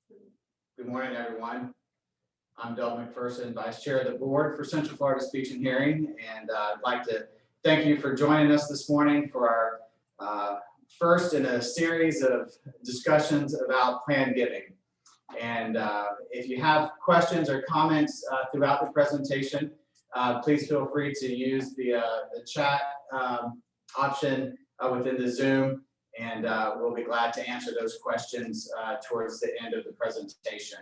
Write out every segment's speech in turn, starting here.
Good morning, everyone. I'm Del McPherson, Vice Chair of the Board for Central Florida Speech and Hearing, and I'd like to thank you for joining us this morning for our first in a series of discussions about plan giving. And if you have questions or comments throughout the presentation, please feel free to use the chat option within the Zoom, and we'll be glad to answer those questions towards the end of the presentation.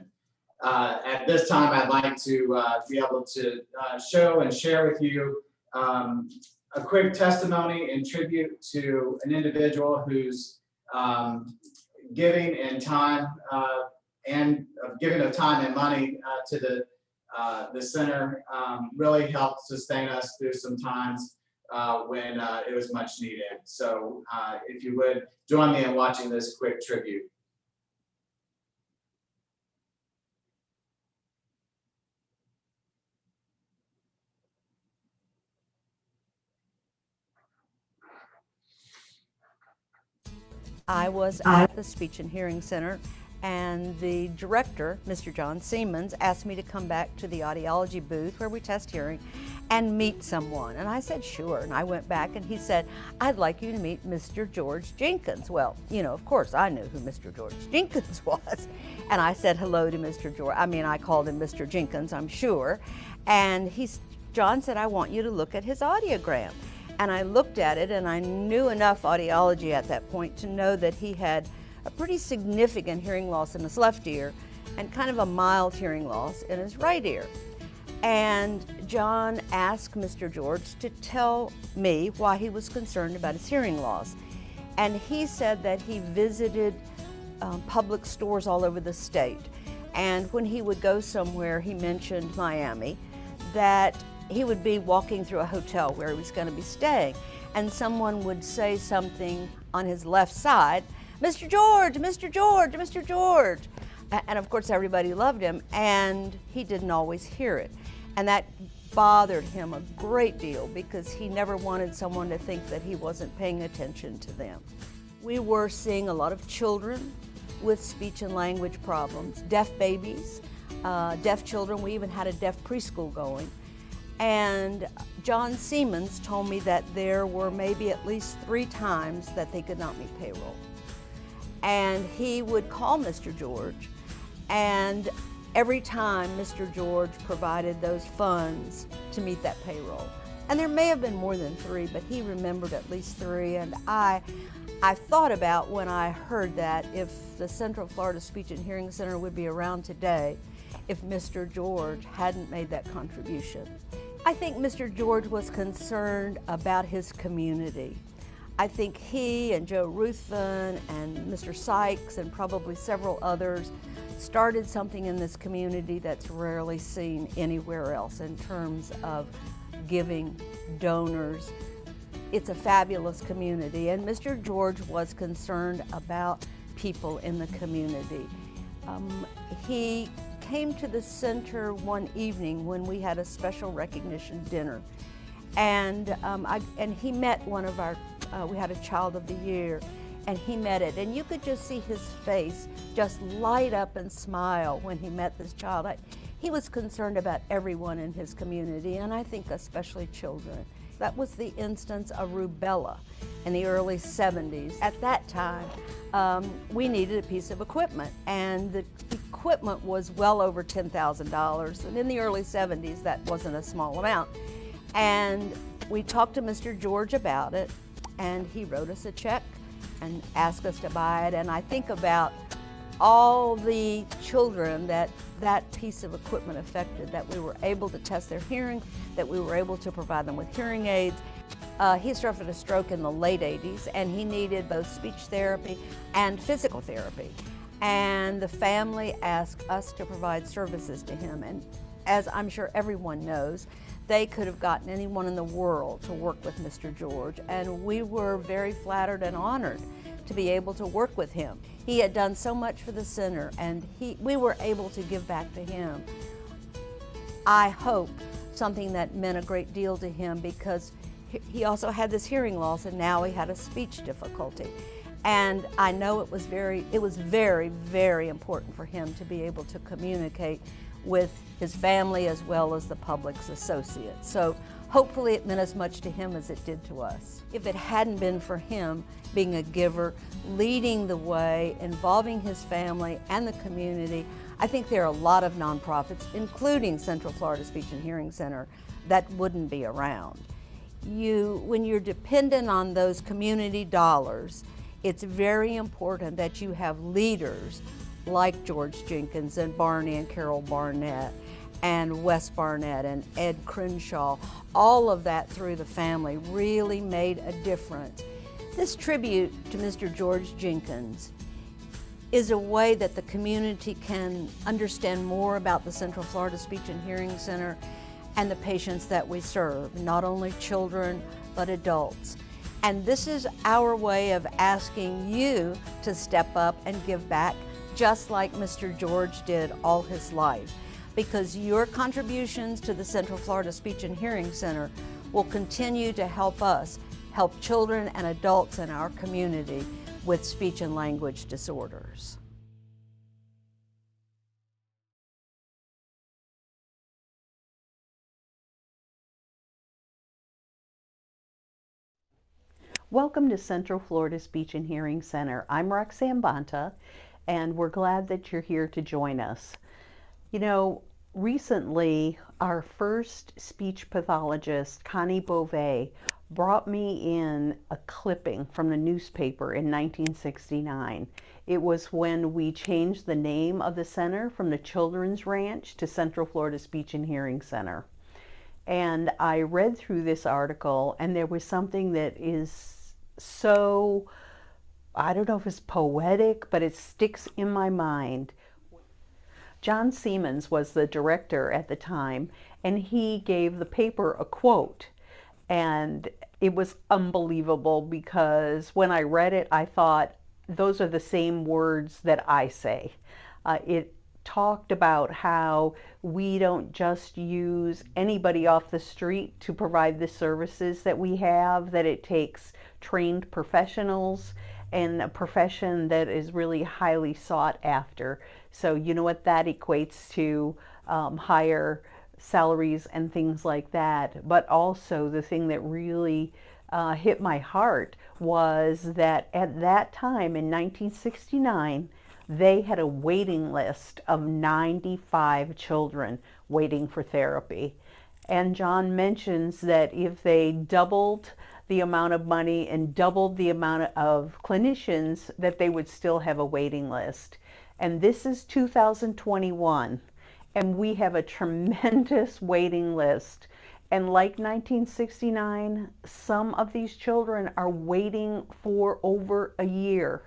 At this time, I'd like to be able to show and share with you a quick testimony and tribute to an individual whose giving and time and giving of time and money to the center really helped sustain us through some times when it was much needed. So if you would join me in watching this quick tribute. I was at the Speech and Hearing Center, and the director, Mr. John Siemens, asked me to come back to the audiology booth where we test hearing and meet someone. And I said, sure. And I went back and he said, I'd like you to meet Mr. George Jenkins. Well, you know, of course I knew who Mr. George Jenkins was. And I said hello to Mr. George. I mean, I called him Mr. Jenkins, I'm sure. And John said, I want you to look at his audiogram. And I looked at it, and I knew enough audiology at that point to know that he had a pretty significant hearing loss in his left ear and kind of a mild hearing loss in his right ear. And John asked Mr. George to tell me why he was concerned about his hearing loss. And he said that he visited public stores all over the state. And when he would go somewhere, he mentioned Miami, that he would be walking through a hotel where he was going to be staying, and someone would say something on his left side, Mr. George, Mr. George, Mr. George. And of course everybody loved him, and he didn't always hear it. And that bothered him a great deal because he never wanted someone to think that he wasn't paying attention to them. We were seeing a lot of children with speech and language problems, deaf babies, deaf children. We even had a deaf preschool going. And John Siemens told me that there were maybe at least 3 times that they could not meet payroll. And he would call Mr. George, and every time Mr. George provided those funds to meet that payroll. And there may have been more than 3, but he remembered at least 3. And I thought about when I heard that if the Central Florida Speech and Hearing Center would be around today if Mr. George hadn't made that contribution. I think Mr. George was concerned about his community. I think he and Joe Ruthven and Mr. Sykes and probably several others started something in this community that's rarely seen anywhere else in terms of giving, donors. It's a fabulous community, and Mr. George was concerned about people in the community. He came to the center one evening when we had a special recognition dinner, and he met one of our, we had a Child of the Year, and he met it, and you could just see his face just light up and smile when he met this child. He was concerned about everyone in his community, and I think especially children. That was the instance of rubella in the early 70s. At that time, we needed a piece of equipment, and the equipment was well over $10,000, and in the early 70s, that wasn't a small amount. And we talked to Mr. George about it, and he wrote us a check and asked us to buy it. And I think about all the children that piece of equipment affected, that we were able to test their hearing, that we were able to provide them with hearing aids. He suffered a stroke in the late 80s, and he needed both speech therapy and physical therapy. And the family asked us to provide services to him. And as I'm sure everyone knows, they could have gotten anyone in the world to work with Mr. George, and we were very flattered and honored to be able to work with him. He had done so much for the center, and we were able to give back to him. I hope something that meant a great deal to him, because he also had this hearing loss, and now he had a speech difficulty. And I know it was very, very important for him to be able to communicate with his family as well as the public's associates. So hopefully it meant as much to him as it did to us. If it hadn't been for him being a giver, leading the way, involving his family and the community, I think there are a lot of nonprofits, including Central Florida Speech and Hearing Center, that wouldn't be around. When you're dependent on those community dollars, it's very important that you have leaders like George Jenkins and Barney and Carol Barnett and Wes Barnett and Ed Crenshaw. All of that through the family really made a difference. This tribute to Mr. George Jenkins is a way that the community can understand more about the Central Florida Speech and Hearing Center and the patients that we serve, not only children, but adults. And this is our way of asking you to step up and give back, just like Mr. George did all his life, because your contributions to the Central Florida Speech and Hearing Center will continue to help us help children and adults in our community with speech and language disorders. Welcome to Central Florida Speech and Hearing Center. I'm Roxanne Bonta, and we're glad that you're here to join us. You know, recently our first speech pathologist, Connie Beauvais, brought me in a clipping from the newspaper in 1969. It was when we changed the name of the center from the Children's Ranch to Central Florida Speech and Hearing Center. And I read through this article, and there was something that is so, I don't know if it's poetic, but it sticks in my mind. John Siemens was the director at the time, and he gave the paper a quote. And it was unbelievable, because when I read it, I thought, those are the same words that I say. It talked about how we don't just use anybody off the street to provide the services that we have, that it takes trained professionals and a profession that is really highly sought after. So you know what that equates to, higher salaries and things like that. But also the thing that really hit my heart was that at that time in 1969, they had a waiting list of 95 children waiting for therapy. And John mentions that if they doubled the amount of money and doubled the amount of clinicians, that they would still have a waiting list. And this is 2021, and we have a tremendous waiting list. And like 1969, some of these children are waiting for over a year.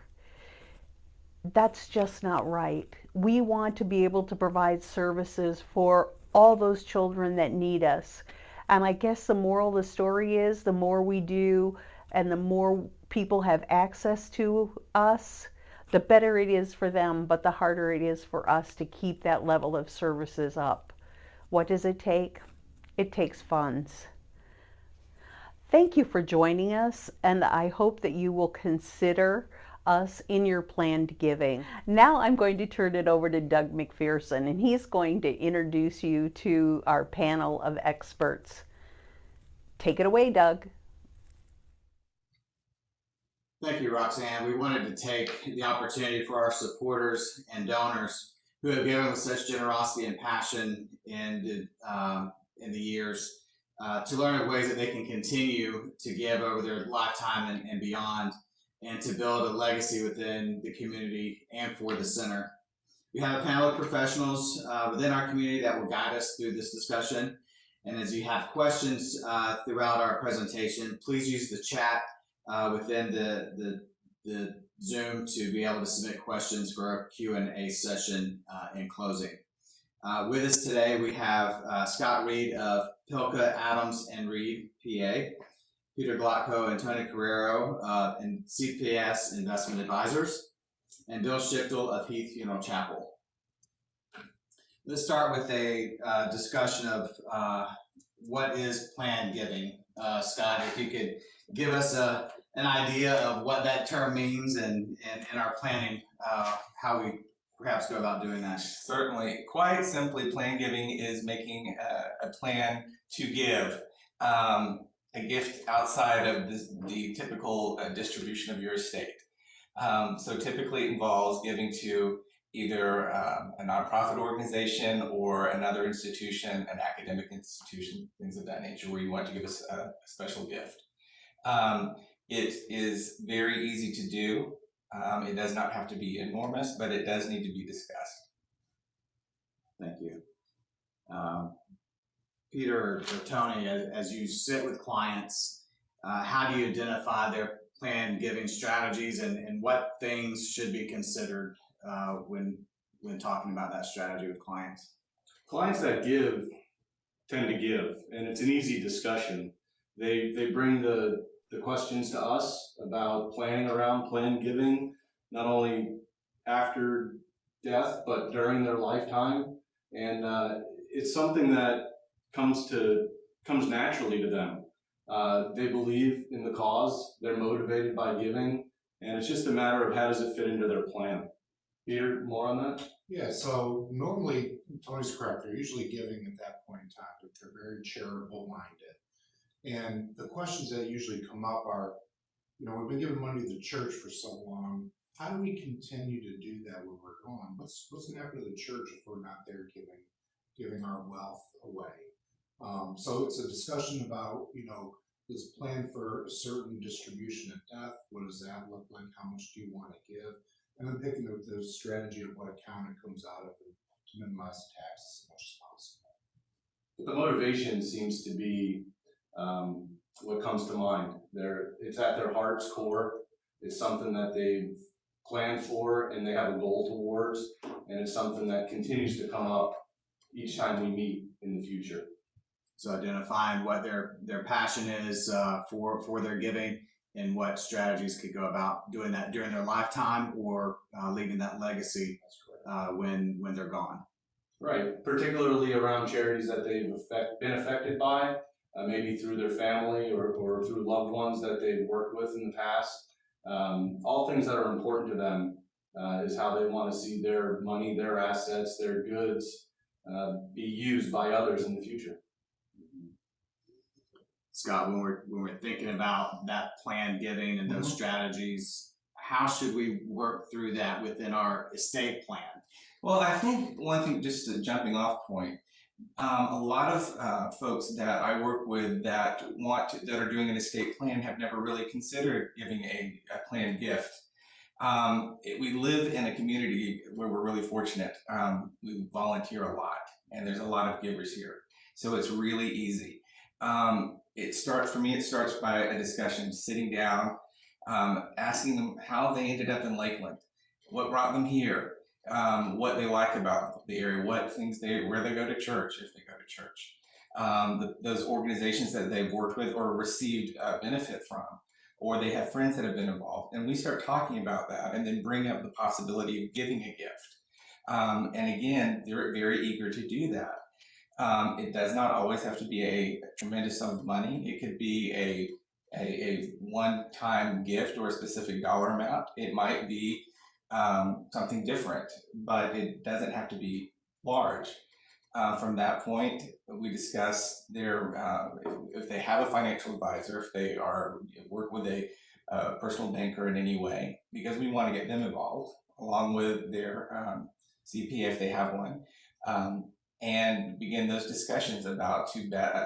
That's just not right. We want to be able to provide services for all those children that need us. And I guess the moral of the story is, the more we do and the more people have access to us, the better it is for them, but the harder it is for us to keep that level of services up. What does it take? It takes funds. Thank you for joining us, and I hope that you will consider us in your planned giving. Now I'm going to turn it over to Doug McPherson, and he's going to introduce you to our panel of experts. Take it away, Doug. Thank you, Roxanne. We wanted to take the opportunity for our supporters and donors who have given with such generosity and passion in the years to learn of ways that they can continue to give over their lifetime and beyond, and to build a legacy within the community and for the center. We have a panel of professionals within our community that will guide us through this discussion. And as you have questions throughout our presentation, please use the chat within the Zoom to be able to submit questions for our Q&A session in closing. With us today, we have Scott Reed of Pilka, Adams, and Reed, PA, Peter Glotko and Tony Carrero and CPS Investment Advisors, and Bill Schichtel of Heath Funeral Chapel. Let's start with a discussion of what is planned giving. Scott, if you could give us an an idea of what that term means and in our planning, how we perhaps go about doing that? Certainly. Quite simply, plan giving is making a plan to give a gift outside of the typical distribution of your estate. So typically it involves giving to either a nonprofit organization or another institution, an academic institution, things of that nature, where you want to give us a special gift. It is very easy to do. It does not have to be enormous, but it does need to be discussed. Thank you. Peter or Tony, as you sit with clients, how do you identify their planned giving strategies and what things should be considered when talking about that strategy with clients? Clients that give tend to give, and it's an easy discussion. They bring the questions to us about planning around planned giving, not only after death, but during their lifetime. And it's something that comes naturally to them. They believe in the cause, they're motivated by giving, and it's just a matter of how does it fit into their plan. Peter, more on that? Yeah, so normally, Tony's correct, they're usually giving at that point in time, but they're very charitable minded. And the questions that usually come up are, we've been giving money to the church for so long, how do we continue to do that when we're gone? What's gonna happen to the church if we're not there giving our wealth away? So it's a discussion about, this plan for a certain distribution at death, what does that look like, how much do you want to give? And then picking the strategy of what account it comes out of to minimize the taxes as much as possible. But the motivation seems to be what comes to mind. It's at their heart's core. It's something that they've planned for and they have a goal towards, and it's something that continues to come up each time we meet in the future. So identifying what their passion is for their giving and what strategies could go about doing that during their lifetime or leaving that legacy when they're gone. Right, particularly around charities that they've been affected by, maybe through their family or through loved ones that they've worked with in the past. All things that are important to them is how they want to see their money, their assets, their goods be used by others in the future. Scott, when we're thinking about that planned giving and those strategies, how should we work through that within our estate plan? Well, I think one thing, just a jumping off point, a lot of folks that I work with that are doing an estate plan have never really considered giving a planned gift. We live in a community where we're really fortunate. We volunteer a lot, and there's a lot of givers here, so it's really easy. It starts by a discussion, sitting down, asking them how they ended up in Lakeland, what brought them here, what they like about the area, where they go to church, if they go to church, those organizations that they've worked with or received benefit from, or they have friends that have been involved. And we start talking about that and then bring up the possibility of giving a gift. And again, they're very eager to do that. It does not always have to be a tremendous sum of money. It could be a one-time gift or a specific dollar amount. It might be something different, but it doesn't have to be large. From that point, we discuss if they have a financial advisor, if they work with a personal banker in any way, because we want to get them involved along with their CPA if they have one. And begin those discussions about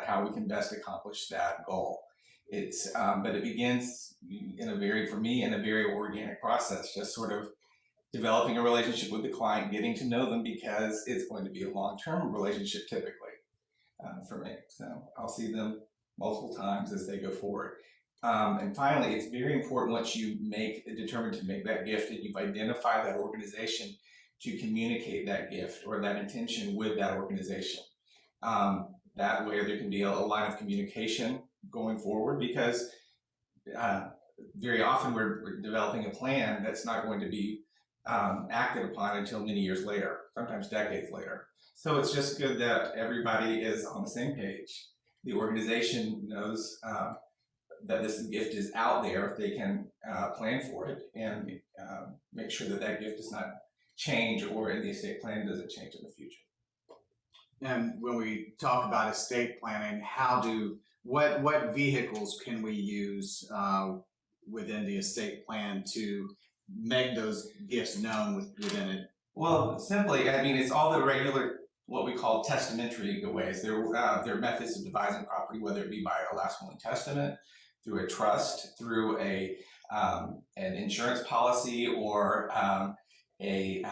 how we can best accomplish that goal. But it begins for me in a very organic process, just sort of developing a relationship with the client, getting to know them, because it's going to be a long-term relationship typically for me. So I'll see them multiple times as they go forward. And finally, it's very important once you determine to make that gift and you've identified that organization, to communicate that gift or that intention with that organization. That way there can be a line of communication going forward, because very often we're developing a plan that's not going to be acted upon until many years later, sometimes decades later. So it's just good that everybody is on the same page. The organization knows that this gift is out there, they can plan for it and make sure that that gift does not change, or in the estate plan doesn't change in the future. And when we talk about estate planning, what vehicles can we use within the estate plan to make those gifts known within it? Well, simply, I mean, it's all the regular, what we call testamentary ways. They're methods of devising property, whether it be by a last will and testament, through a trust, through an insurance policy, or a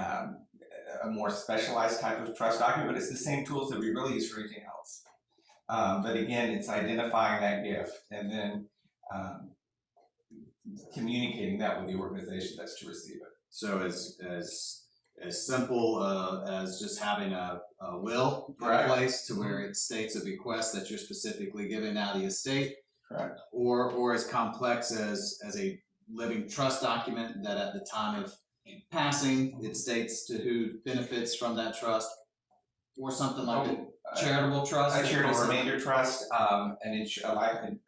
more specialized type of trust document. But it's the same tools that we really use for anything else. But again, it's identifying that gift and then communicating that with the organization that's to receive it. So as simple as just having a will in Correct. place to where it states a bequest that you're specifically giving out of the estate, Correct. or as complex as a living trust document that at the time of passing it states to who benefits from that trust, or something like a charitable trust. A charitable or- remainder trust, an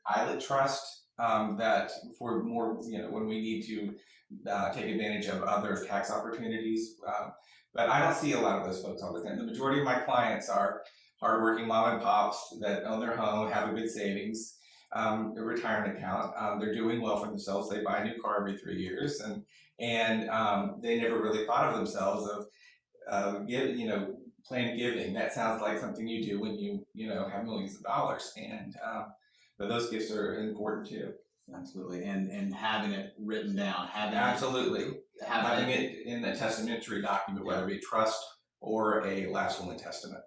ILET trust, that for more, when we need to take advantage of other tax opportunities. But I don't see a lot of those folks all the time. The majority of my clients are hardworking mom and pops that own their home, have a good savings, a retirement account. They're doing well for themselves. They buy a new car every 3 years, and they never really thought of themselves of planned giving. That sounds like something you do when you have millions of dollars, and but those gifts are important too. Absolutely, and having it written down, Absolutely. Having it. it in a testamentary document, whether it be a trust or a last will and testament.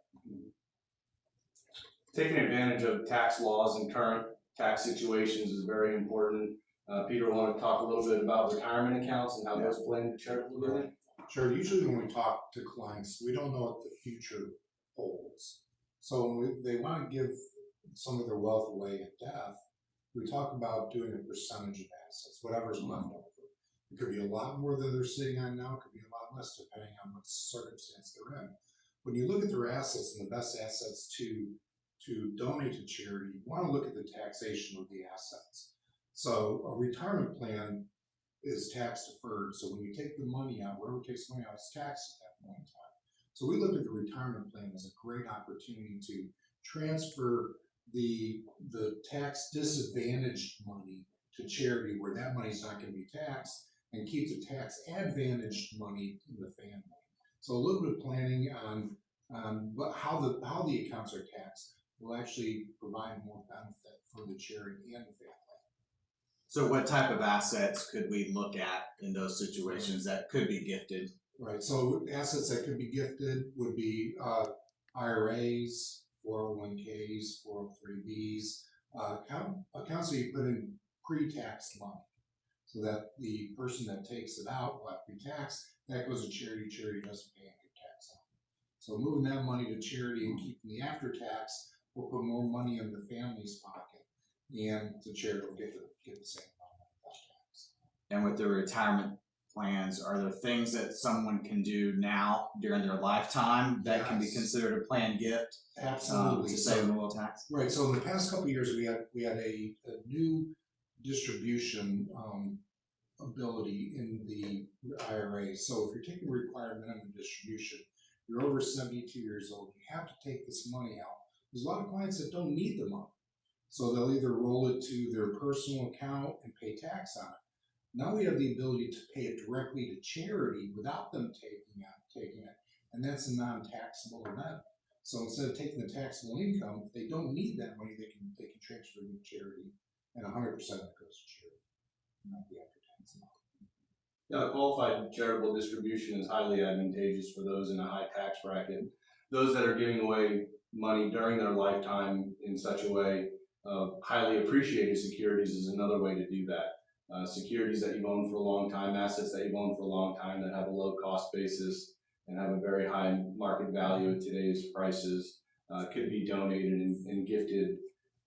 Taking advantage of tax laws and current tax situations is very important. Peter, want to talk a little bit about retirement accounts and how those play into charitable giving? Sure, usually when we talk to clients, we don't know what the future holds. So when they want to give some of their wealth away at death, we talk about doing a percentage of assets, whatever's left over. It could be a lot more than they're sitting on now, it could be a lot less depending on what circumstance they're in. When you look at their assets and the best assets to donate to charity, you want to look at the taxation of the assets. So a retirement plan is tax deferred. So when you take the money out, whatever takes the money out is taxed at that point in time. So we look at the retirement plan as a great opportunity to transfer the tax disadvantaged money to charity where that money's not going to be taxed, and keep the tax advantaged money in the family. So a little bit of planning on how the accounts are taxed will actually provide more benefit for the charity and the family. So what type of assets could we look at in those situations that could be gifted? Right, so assets that could be gifted would be IRAs, 401ks, 403bs, accounts that you put in pre-tax money, so that the person that takes it out will have pre-tax, that goes to charity, charity doesn't pay any tax on it. So moving that money to charity and keeping the after-tax will put more money in the family's pocket, and the charity will get the same amount of tax. And with the retirement plans, are there things that someone can do now during their lifetime that can be Yes. considered a planned gift Absolutely. to save on oil tax? Right, so in the past couple of years, we had a new distribution ability in the IRA. So if you're taking required minimum distribution, you're over 72 years old, you have to take this money out. There's a lot of clients that don't need the money. So they'll either roll it to their personal account and pay tax on it. Now we have the ability to pay it directly to charity without them taking it, and that's a non-taxable event. So instead of taking the taxable income, if they don't need that money, they can transfer it to charity, and 100% of it goes to charity, not the after-tax amount. Yeah, qualified charitable distribution is highly advantageous for those in a high tax bracket. Those that are giving away money during their lifetime in such a way, highly appreciated securities is another way to do that. Securities that you've owned for a long time, assets that you've owned for a long time that have a low cost basis and have a very high market value at today's prices could be donated and gifted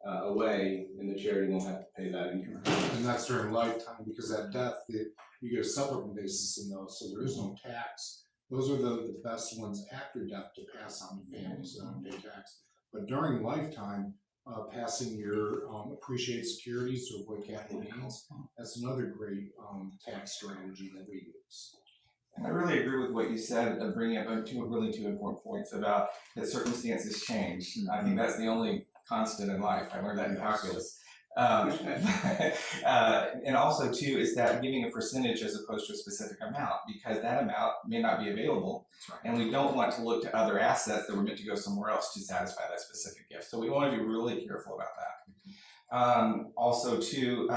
away, and the charity won't have to pay that income. And that's during lifetime, because at death, you get a supplement basis in those, so there is no tax. Those are the best ones after death to pass on to families that don't pay tax. But during lifetime, passing your appreciated securities to avoid capital gains. That's another great tax strategy that we use. And I really agree with what you said, bringing up two important points about that circumstances change. I think that's the only constant in life. I learned that in calculus. And also too is that giving a percentage as opposed to a specific amount, because that amount may not be available. And we don't want to look to other assets that were meant to go somewhere else to satisfy that specific gift. So we want to be really careful about that. Also too,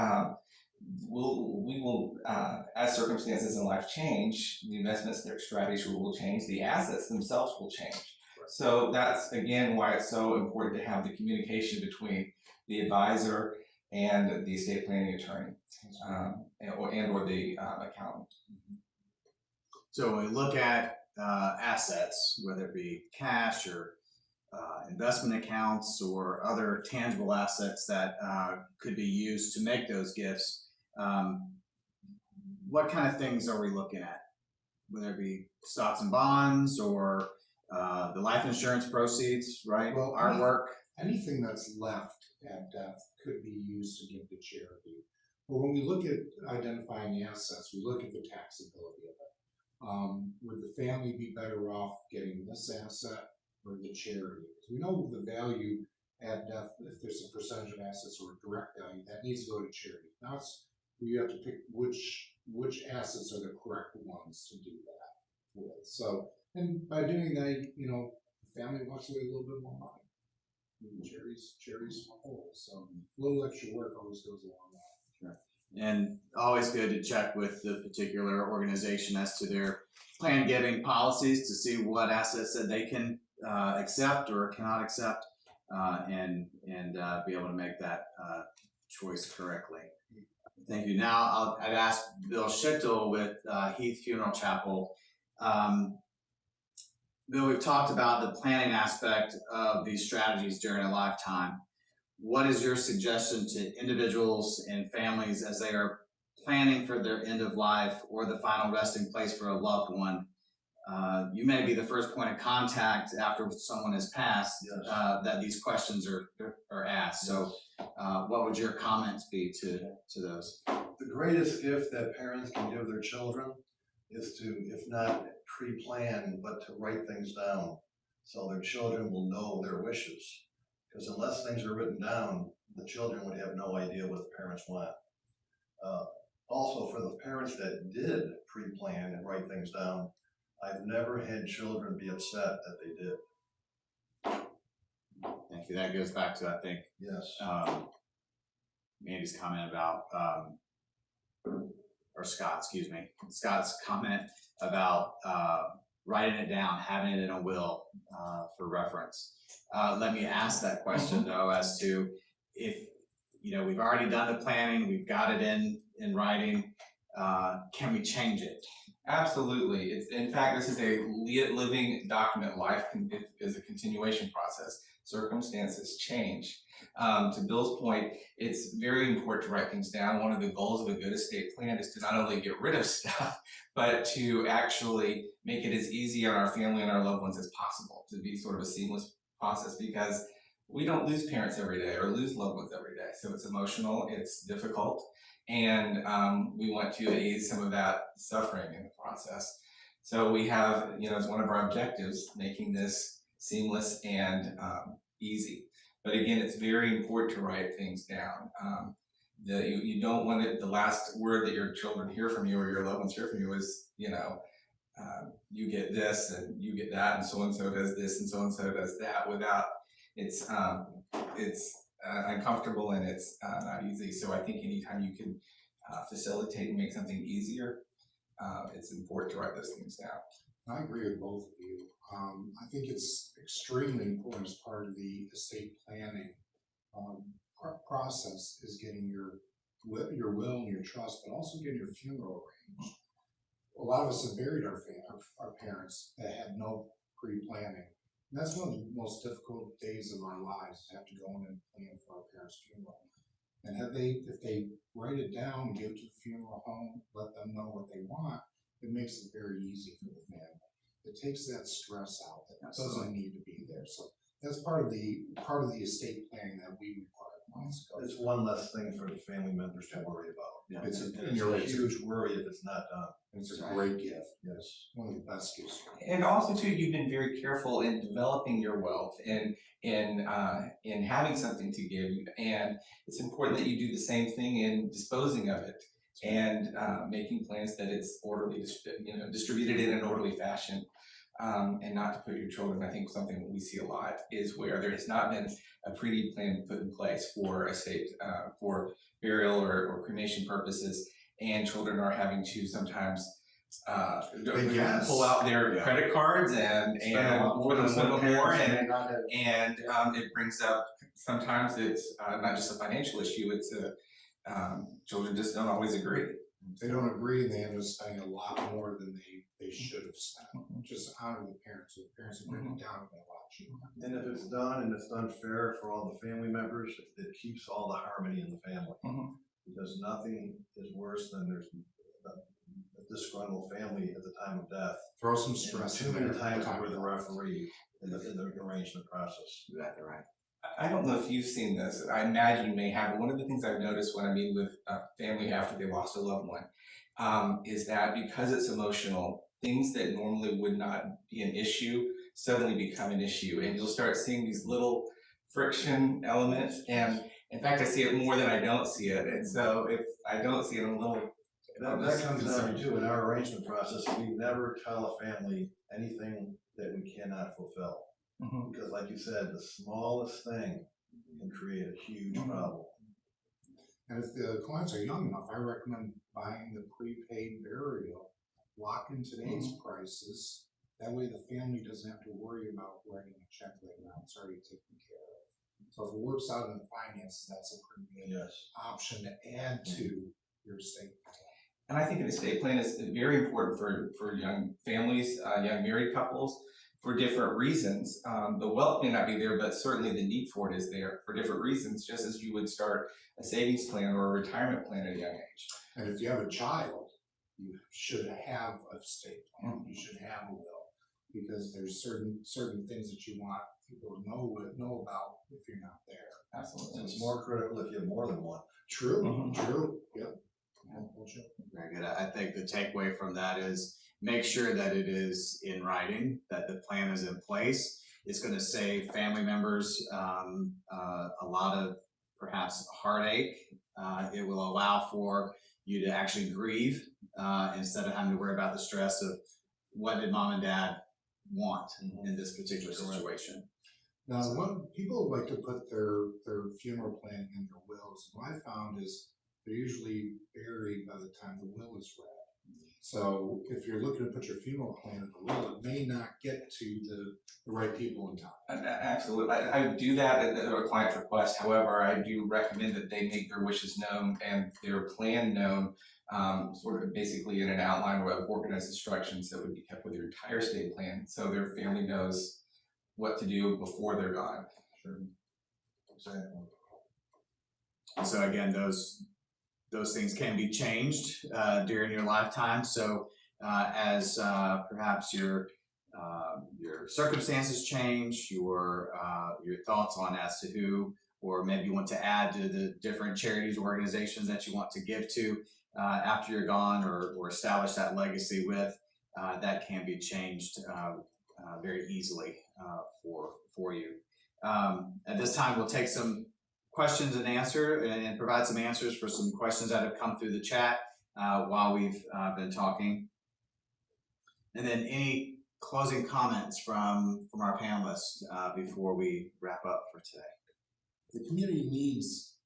we will, as circumstances in life change, the investments, their strategies will change, the assets themselves will change. So that's again why it's so important to have the communication between the advisor and the estate planning attorney, or the accountant. So when we look at assets, whether it be cash or investment accounts or other tangible assets that could be used to make those gifts, what kind of things are we looking at? Whether it be stocks and bonds or the life insurance proceeds, right? Well, Artwork. Anything that's left at death could be used to give to charity. But when we look at identifying the assets, we look at the taxability of it. Would the family be better off getting this asset or the charity? Because we know the value at death, if there's a percentage of assets or a direct value, that needs to go to charity. Now you have to pick which assets are the correct ones to do that with. So, and by doing that, the family walks away with a little bit more money. Charity's whole, so a little extra work always goes along that. Sure. And always good to check with the particular organization as to their plan giving policies to see what assets that they can accept or cannot accept, and be able to make that choice correctly. Thank you. Now I'd ask Bill Schichtel with Heath Funeral Chapel. Bill, we've talked about the planning aspect of these strategies during a lifetime. What is your suggestion to individuals and families as they are planning for their end of life or the final resting place for a loved one? You may be the first point of contact after someone has passed. Yes. That these questions are asked. So what would your comments be to those? The greatest gift that parents can give their children is to, if not pre-plan, but to write things down so their children will know their wishes. Because unless things are written down, the children would have no idea what the parents want. Also, for the parents that did pre-plan and write things down, I've never had children be upset that they did. Thank you. That goes back to, I think, Yes. Andy's comment about, or Scott's comment about writing it down, having it in a will for reference. Let me ask that question though, as to if, we've already done the planning, we've got it in writing, can we change it? Absolutely. In fact, this is a living document. Life is a continuation process. Circumstances change. To Bill's point, it's very important to write things down. One of the goals of a good estate plan is to not only get rid of stuff, but to actually make it as easy on our family and our loved ones as possible, to be sort of a seamless process, because we don't lose parents every day or lose loved ones every day. So it's emotional, it's difficult, and we want to ease some of that suffering in the process. So we have, as one of our objectives, making this seamless and easy. But again, it's very important to write things down. You don't want it, the last word that your children hear from you or your loved ones hear from you is, you get this and you get that, and so does this and so does that, without, it's uncomfortable and it's not easy. So I think anytime you can facilitate and make something easier, it's important to write those things down. I agree with both of you. I think it's extremely important as part of the estate planning process is getting your will and your trust, but also getting your funeral arranged. A lot of us have buried our parents that had no pre-planning. And that's one of the most difficult days of our lives, to have to go in and plan for our parents' funeral. And if they write it down, give it to the funeral home, let them know what they want, it makes it very easy for the family. It takes that stress out that doesn't need to be there. So That's part of the estate planning that we require clients to go It's through. one less thing for the family members to worry about. It's And a, it's a huge worry if it's not done. it's a great gift. Yes. One of the best gifts. And also too, you've been very careful in developing your wealth and in having something to give, and it's important that you do the same thing in disposing of it and making plans that it's orderly, distributed in an orderly fashion, and not to put your children. I think something that we see a lot is where there has not been a pre-need plan put in place for estate, for burial or cremation purposes, and children are having to sometimes guess. pull out their Yeah. credit cards and Spend a lot more put than a some little more, parents may and not have. it brings up, sometimes it's not just a financial issue, it's children just don't always agree. They don't agree, and they end up spending a lot more than they should have spent. Just honor the parents, so the parents are bringing it down a lot cheaper. And if it's done and it's done fair for all the family members, it keeps all the harmony in the family. Mhm. Because nothing is worse than there's a disgruntled family at the time of death. Throw some And stress too in many there. times we're the referee in the arrangement process. Exactly right. I don't know if you've seen this. I imagine you may have. One of the things I've noticed when I meet with a family after they lost a loved one is that because it's emotional, things that normally would not be an issue suddenly become an issue, and you'll start seeing these little friction elements. And in fact, I see it more than I don't see it. And so if I don't see it, I'm a little. That comes down to, in our arrangement process, we never tell a family anything that we cannot fulfill. Mhm. Because like you said, the smallest thing can create a huge Mhm. problem. And if the clients are young enough, I recommend buying the prepaid burial, lock in today's prices. That way the family doesn't have to worry about writing a check later on, it's already taken care of. So if it works out in the finances, that's a pretty good Yes. option to add to your estate plan. And I think an estate plan is very important for young families, young married couples, for different reasons. The wealth may not be there, but certainly the need for it is there for different reasons, just as you would start a savings plan or a retirement plan at a young age. And if you have a child, you should have a estate plan, you should have a will, because there's certain things that you want people to know about if you're not there. Absolutely. It's more critical if you have more than one. True, Mhm. true, yep. Very good. I think the takeaway from that is make sure that it is in writing, that the plan is in place. It's going to save family members a lot of perhaps heartache. It will allow for you to actually grieve instead of having to worry about the stress of what did mom and dad want in this particular situation. Now, when people like to put their funeral plan in their wills, what I found is they're usually buried by the time the will is read. So if you're looking to put your funeral plan in the will, it may not get to the right people in time. Absolutely. I do that at a client's request. However, I do recommend that they make their wishes known and their plan known, sort of basically in an outline of organized instructions that would be kept with your entire estate plan, so their family knows what to do before they're gone. Sure. Exactly. And so again, those things can be changed during your lifetime. So as perhaps your circumstances change, your thoughts on as to who, or maybe you want to add to the different charities or organizations that you want to give to after you're gone, or establish that legacy with, that can be changed very easily for you. At this time, we'll take some questions and provide some answers for some questions that have come through the chat while we've been talking. And then any closing comments from our panelists before we wrap up for today. The community needs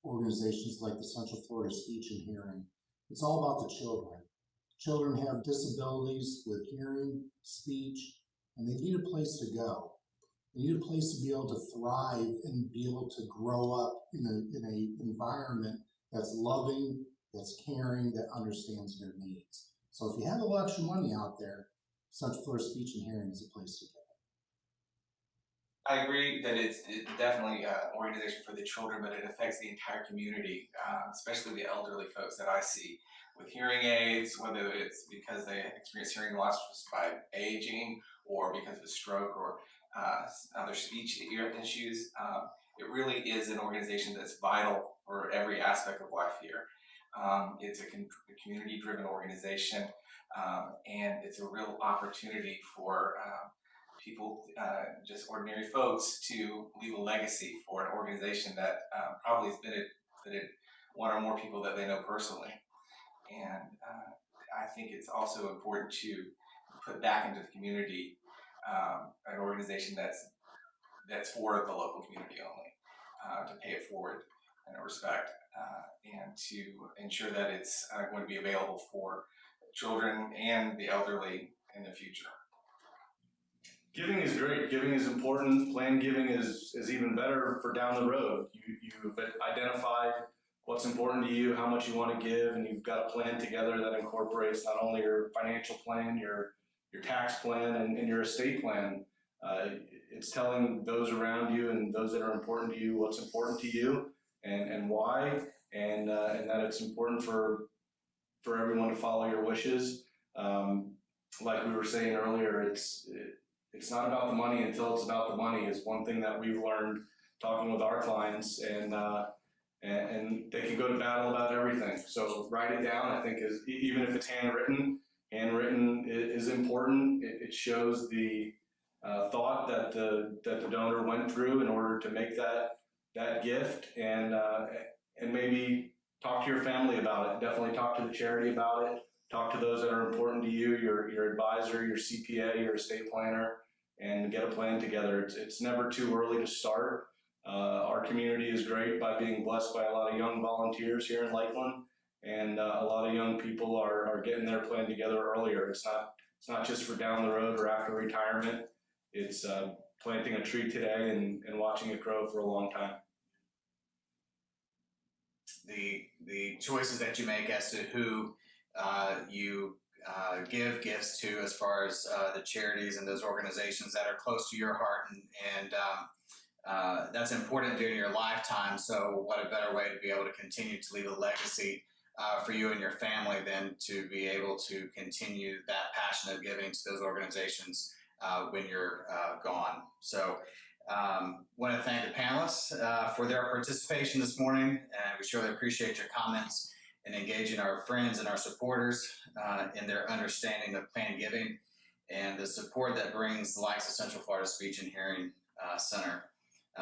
organizations like the Central Florida Speech and Hearing. It's all about the children. Children have disabilities with hearing, speech, and they need a place to go. They need a place to be able to thrive and be able to grow up in an environment that's loving, that's caring, that understands their needs. So if you have a lot of money out there, Central Florida Speech and Hearing is a place to go. I agree that it's definitely an organization for the children, but it affects the entire community, especially the elderly folks that I see with hearing aids, whether it's because they experience hearing loss just by aging or because of a stroke or other speech issues. It really is an organization that's vital for every aspect of life here. It's a community-driven organization, and it's a real opportunity for people, just ordinary folks, to leave a legacy for an organization that probably has benefited one or more people that they know personally. And I think it's also important to put back into the community an organization that's for the local community only, to pay it forward and respect, and to ensure that it's going to be available for children and the elderly in the future. Giving is great. Giving is important. Planned giving is even better for down the road. You've identified what's important to you, how much you want to give, and you've got a plan together that incorporates not only your financial plan, your tax plan, and your estate plan. It's telling those around you and those that are important to you what's important to you and why, and that it's important for everyone to follow your wishes. Like we were saying earlier, it's not about the money until it's about the money is one thing that we've learned talking with our clients, and they can go to battle about everything. So write it down. I think even if it's handwritten is important. It shows the thought that the donor went through in order to make that gift, and maybe talk to your family about it. Definitely talk to the charity about it. Talk to those that are important to you, your advisor, your CPA, your estate planner, and get a plan together. It's never too early to start. Our community is great by being blessed by a lot of young volunteers here in Lakeland, and a lot of young people are getting their plan together earlier. It's not just for down the road or after retirement. It's planting a tree today and watching it grow for a long time. The choices that you make as to who you give gifts to, as far as the charities and those organizations that are close to your heart, and that's important during your lifetime. So what a better way to be able to continue to leave a legacy for you and your family than to be able to continue that passion of giving to those organizations when you're gone. So want to thank the panelists for their participation this morning, and we surely appreciate your comments and engaging our friends and our supporters in their understanding of planned giving and the support that brings the likes of Central Florida Speech and Hearing Center.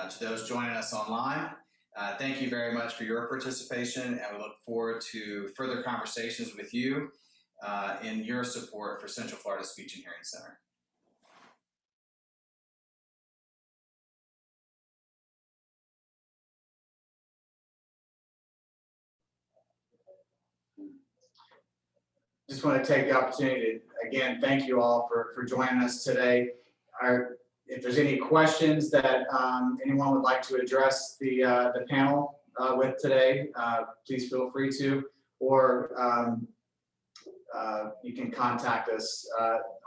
To those joining us online, thank you very much for your participation, and we look forward to further conversations with you in your support for Central Florida Speech and Hearing Center. Just want to take the opportunity to, again, thank you all for joining us today. If there's any questions that anyone would like to address the panel with today, please feel free to, or you can contact us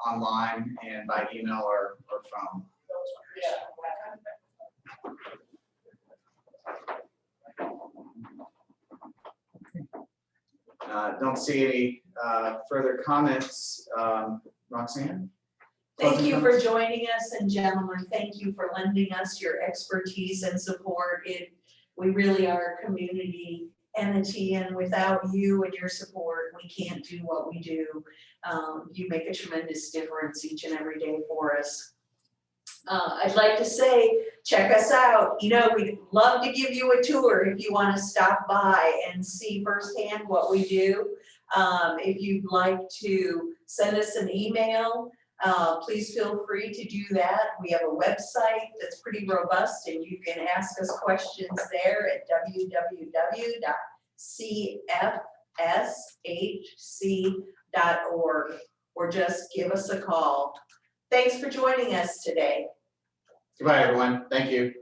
online and by email or phone. Don't see any further comments. Roxanne? Thank you for joining us, and gentlemen, thank you for lending us your expertise and support. We really are a community entity, and without you and your support, we can't do what we do. You make a tremendous difference each and every day for us. I'd like to say, check us out. You know, we'd love to give you a tour if you want to stop by and see firsthand what we do. If you'd like to send us an email, please feel free to do that. We have a website that's pretty robust, and you can ask us questions there at www.cfshc.org, or just give us a call. Thanks for joining us today. Goodbye, everyone. Thank you.